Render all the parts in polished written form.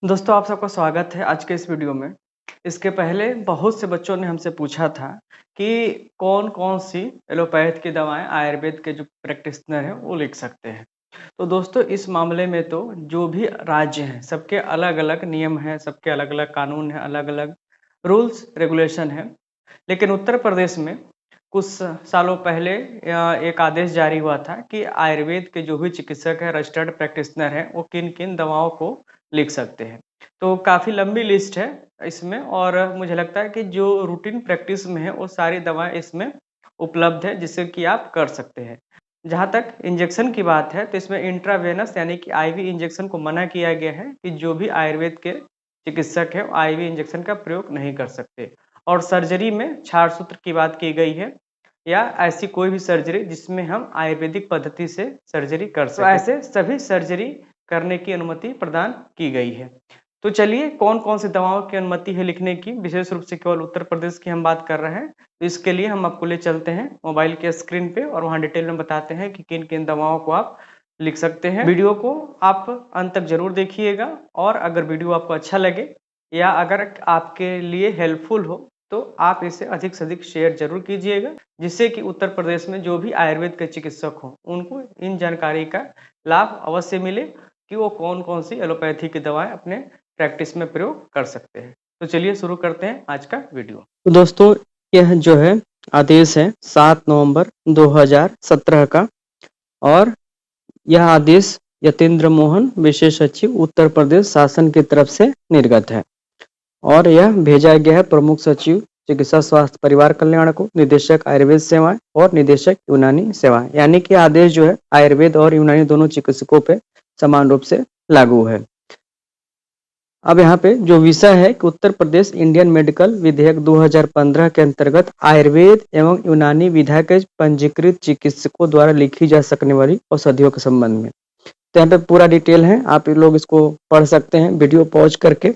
दोस्तों आप सबका स्वागत है आज के इस वीडियो में। इसके पहले बहुत से बच्चों ने हमसे पूछा था कि कौन-कौन सी एलोपैथ की दवाएँ आयुर्वेद के जो प्रैक्टिशनर हैं वो लिख सकते हैं। तो दोस्तों इस मामले में तो जो भी राज्य हैं सबके अलग-अलग नियम हैं, सबके अलग-अलग कानून हैं, अलग-अलग रूल्स रेगुलेशन हैं। लेकिन उत्तर प्रदेश में कुछ सालों पहले एक आदेश जारी हुआ था कि आयुर्वेद के जो भी चिकित्सक हैं, रजिस्टर्ड प्रैक्टिशनर हैं, वो किन-किन दवाओं को लिख सकते हैं। तो काफ़ी लंबी लिस्ट है इसमें और मुझे लगता है कि जो रूटीन प्रैक्टिस में है, वो सारी दवाएँ इसमें उपलब्ध है, जिससे कि आप कर सकते हैं। जहाँ तक इंजेक्शन की बात है, तो इसमें इंट्रावेनस यानी कि आईवी इंजेक्शन को मना किया गया है कि जो भी आयुर्वेद के चिकित्सक हैं, वो आईवी इंजेक्शन का प्रयोग नहीं कर सकते। और सर्जरी में क्षार सूत्र की बात की गई है या ऐसी कोई भी सर्जरी जिसमें हम आयुर्वेदिक पद्धति से सर्जरी कर सकें। तो ऐसे सभी सर्जरी करने की अनुमति प्रदान की गई है। तो चलिए कौन-कौन सी दवाओं की अनुमति है लिखने की, विशेष रूप से केवल उत्तर प्रदेश की हम बात कर रहे हैं। तो इसके लिए हम आपको ले चलते हैं मोबाइल के स्क्रीन पे और वहाँ डिटेल में बताते हैं कि किन-किन दवाओं को आप लिख सकते हैं। वीडियो को आप अंत तक ज़रूर देखिएगा और अगर वीडियो आपको अच्छा लगे या अगर आपके लिए हेल्पफुल हो, तो आप इसे अधिक से अधिक शेयर ज़रूर कीजिएगा, जिससे कि उत्तर प्रदेश में जो भी आयुर्वेद के चिकित्सक हों, उनको इन जानकारी का लाभ अवश्य मिले कि वो कौन-कौन सी एलोपैथी की दवाएँ अपने प्रैक्टिस में प्रयोग कर सकते हैं। तो चलिए शुरू करते हैं आज का वीडियो। तो दोस्तों यह जो है आदेश है 7 नवंबर 2017 का और यह आदेश यतीन्द्र मोहन विशेष सचिव उत्तर प्रदेश शासन की तरफ से निर्गत है और यह भेजा गया है प्रमुख सचिव चिकित्सा स्वास्थ्य परिवार कल्याण को, निदेशक आयुर्वेद सेवाएं और निदेशक यूनानी सेवाएं, यानी कि आदेश जो है आयुर्वेद और यूनानी दोनों चिकित्सकों पे समान रूप से लागू है। अब यहाँ पे जो विषय है कि उत्तर प्रदेश इंडियन मेडिकल विधेयक 2015 के अंतर्गत आयुर्वेद एवं यूनानी विधा के पंजीकृत चिकित्सकों द्वारा लिखी जा सकने वाली औषधियों के संबंध में। तो यहाँ पे पूरा डिटेल है, आप लोग इसको पढ़ सकते हैं वीडियो पॉज करके।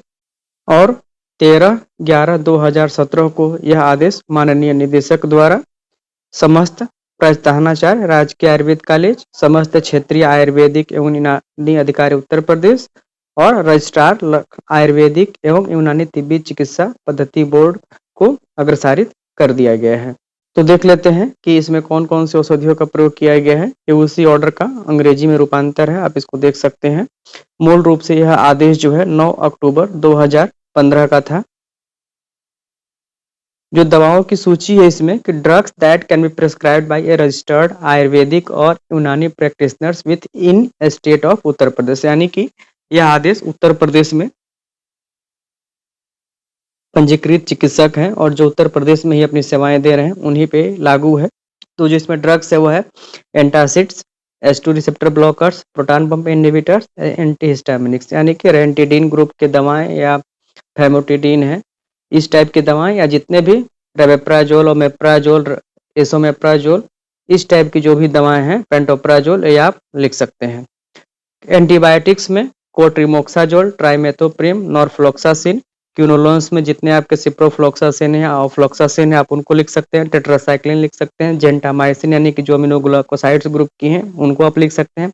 और 13/11/2017 को यह आदेश माननीय निदेशक द्वारा समस्त प्रधानाचार्य राजकीय आयुर्वेद कॉलेज, समस्त क्षेत्रीय आयुर्वेदिक एवं यूनानी अधिकारी उत्तर प्रदेश और रजिस्ट्रार आयुर्वेदिक एवं यूनानी तिब्बती चिकित्सा पद्धति बोर्ड को अग्रसारित कर दिया गया है। तो देख लेते हैं कि इसमें कौन-कौन सी औषधियों का प्रयोग किया गया है। ये उसी ऑर्डर का अंग्रेजी में रूपांतर है, आप इसको देख सकते हैं। मूल रूप से यह आदेश जो है 9 अक्टूबर 2015 का था। जो दवाओं की सूची है इसमें कि drugs that can be prescribed by a registered Ayurvedic और Unani practitioners within state of Uttar Pradesh, यानी कि यह आदेश उत्तर प्रदेश में पंजीकृत चिकित्सक हैं और जो उत्तर प्रदेश में ही अपनी सेवाएं दे रहे हैं उन्हीं पे लागू है। तो जो इसमें ड्रग्स है वो है antacids, S2 receptor blockers, proton pump inhibitors, antihistaminics, यानी कि रेंटिडीन ग्रुप के दवाएं या फेमोटिडीन है, इस टाइप की दवाएं या जितने भी रेवेप्राजोल, ओमेप्राजोल, एसोमेप्राजोल, इस टाइप की जो भी दवाएं हैं, पेंटोप्राजोल, ये आप लिख सकते हैं। एंटीबायोटिक्स में कोट्रिमोक्साजोल, ट्राइमेथोप्रिम, नॉरफ्लोक्सासिन, क्यूनोलोन्स में जितने आपके सिप्रोफ्लोक्सासिन है, ऑफ्लोक्सासिन है, आप उनको लिख सकते हैं। टेट्रासाइक्लिन लिख सकते हैं। जेंटामाइसिन यानी कि जो अमीनोग्लाइकोसाइड्स ग्रुप की हैं उनको आप लिख सकते हैं।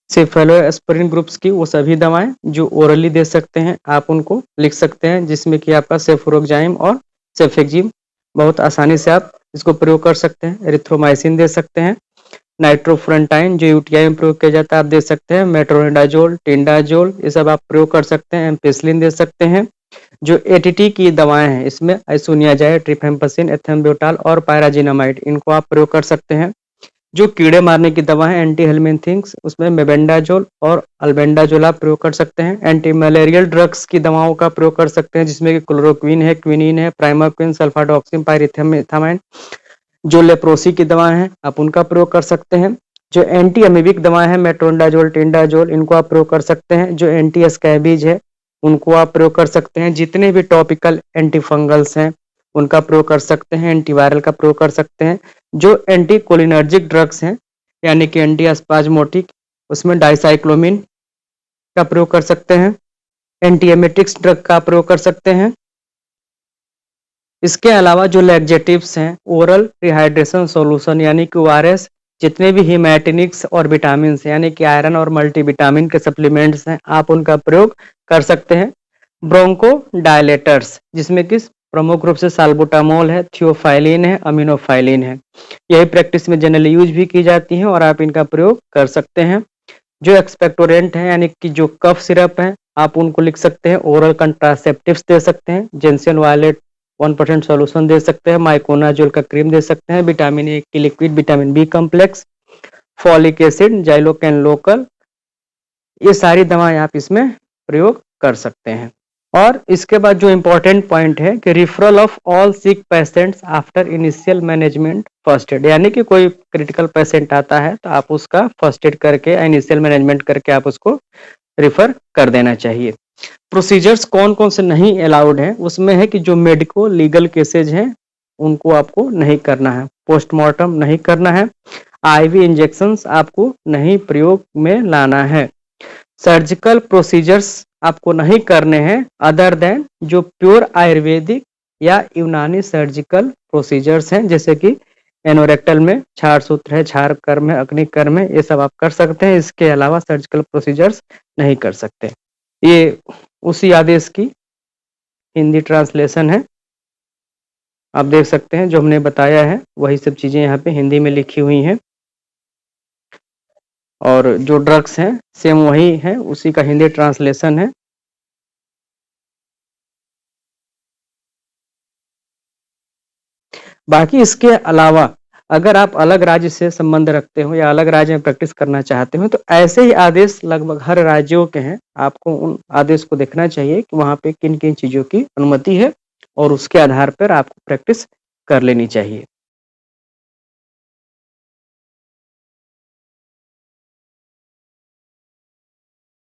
सेफेलोस्पिरिन ग्रुप्स की वो सभी दवाएं जो ओरली दे सकते हैं आप उनको लिख सकते हैं, जिसमें कि आपका सेफुरोक्साइम और सेफेक्जिम बहुत आसानी से आप इसको प्रयोग कर सकते हैं। एरिथ्रोमाइसिन दे सकते हैं। नाइट्रोफ्रंटाइन जो यूटीआई में प्रयोग किया जाता है आप दे सकते हैं। मेट्रोनिडाजोल, टिंडाजोल, ये सब आप प्रयोग कर सकते हैं। एम्पिसिलिन दे सकते हैं। जो एटीटी की दवाएं हैं इसमें आइसोनियाजाइड, ट्रिफेम्पसिन, एथेम्ब्यूटाल और पायराजिनामाइड, इनको आप प्रयोग कर सकते हैं। जो कीड़े मारने की दवा है एंटी हेलमिंथिंग्स, उसमें मेबेंडाजोल और अल्बेंडाजोल आप प्रयोग कर सकते हैं। एंटी मलेरियल ड्रग्स की दवाओं का प्रयोग कर सकते हैं, जिसमें कि क्लोरोक्विन है, क्विनिन है, प्राइमाक्विन, सल्फाडॉक्सिन, पाइरिथामाइन। जो लेप्रोसी की दवाएं हैं आप उनका प्रयोग कर सकते हैं। जो एंटी अमीबिक दवाएं हैं मेट्रोनिडाजोल, टिंडाजोल, इनको आप प्रयोग कर सकते हैं। जो एंटी स्कैबीज है उनको आप प्रयोग कर सकते हैं। जितने भी टॉपिकल एंटी फंगल्स हैं उनका प्रयोग कर सकते हैं। एंटीवायरल का प्रयोग कर सकते हैं। जो एंटी कोलिनर्जिक ड्रग्स हैं यानी कि एंटी एस्पाज्मोटिक, उसमें डाइसाइक्लोमिन का प्रयोग कर सकते हैं। एंटी एमेटिक्स ड्रग का प्रयोग कर सकते हैं। इसके अलावा जो लैक्जेटिव्स हैं, ओरल रिहाइड्रेशन सॉल्यूशन यानी कि ओआरएस, जितने भी हिमैटिनिक्स और विटामिन यानी कि आयरन और मल्टीविटामिन के सप्लीमेंट्स हैं आप उनका प्रयोग कर सकते हैं। ब्रोंकोडायलेटर्स, जिसमें कि प्रमुख रूप से साल्बुटामोल है, थियोफाइलिन है, अमीनोफाइलिन है। यही प्रैक्टिस में जनरली यूज भी की जाती हैं और आप इनका प्रयोग कर सकते हैं। जो एक्सपेक्टोरेंट है यानी कि जो कफ सिरप है, आप उनको लिख सकते हैं। ओरल कंट्रासेप्टिव्स दे सकते हैं। जेंसियन वायलेट 1% सॉल्यूशन दे सकते हैं। माइकोनाजोल का क्रीम दे सकते हैं। विटामिन ए की liquid, vitamin B complex, folic acid, Xylocaine local, ये सारी दवाएं आप इसमें प्रयोग कर सकते हैं। और इसके बाद जो इम्पोर्टेंट पॉइंट है कि referral of all sick patients after initial management first aid, यानी कि कोई क्रिटिकल पेशेंट आता है तो आप उसका फर्स्ट एड करके, इनिशियल मैनेजमेंट करके आप उसको रिफर कर देना चाहिए। प्रोसीजर्स कौन कौन से नहीं अलाउड है, उसमें है कि जो मेडिको लीगल केसेज हैं उनको आपको नहीं करना है। पोस्टमार्टम नहीं करना है। आईवी इंजेक्शंस आपको नहीं प्रयोग में लाना है। सर्जिकल प्रोसीजर्स आपको नहीं करने हैं अदर देन जो प्योर आयुर्वेदिक या यूनानी सर्जिकल प्रोसीजर्स हैं, जैसे कि एनोरेक्टल में छार सूत्र है, छार कर्म है, अग्नि कर्म है, ये सब आप कर सकते हैं। इसके अलावा सर्जिकल प्रोसीजर्स नहीं कर सकते। ये उसी आदेश की हिंदी ट्रांसलेशन है, आप देख सकते हैं। जो हमने बताया है वही सब चीजें यहाँ पे हिंदी में लिखी हुई हैं और जो ड्रग्स हैं सेम वही है, उसी का हिंदी ट्रांसलेशन है। बाकी इसके अलावा अगर आप अलग राज्य से संबंध रखते हो या अलग राज्य में प्रैक्टिस करना चाहते हो तो ऐसे ही आदेश लगभग हर राज्यों के हैं। आपको उन आदेश को देखना चाहिए कि वहाँ पे किन किन चीज़ों की अनुमति है और उसके आधार पर आपको प्रैक्टिस कर लेनी चाहिए।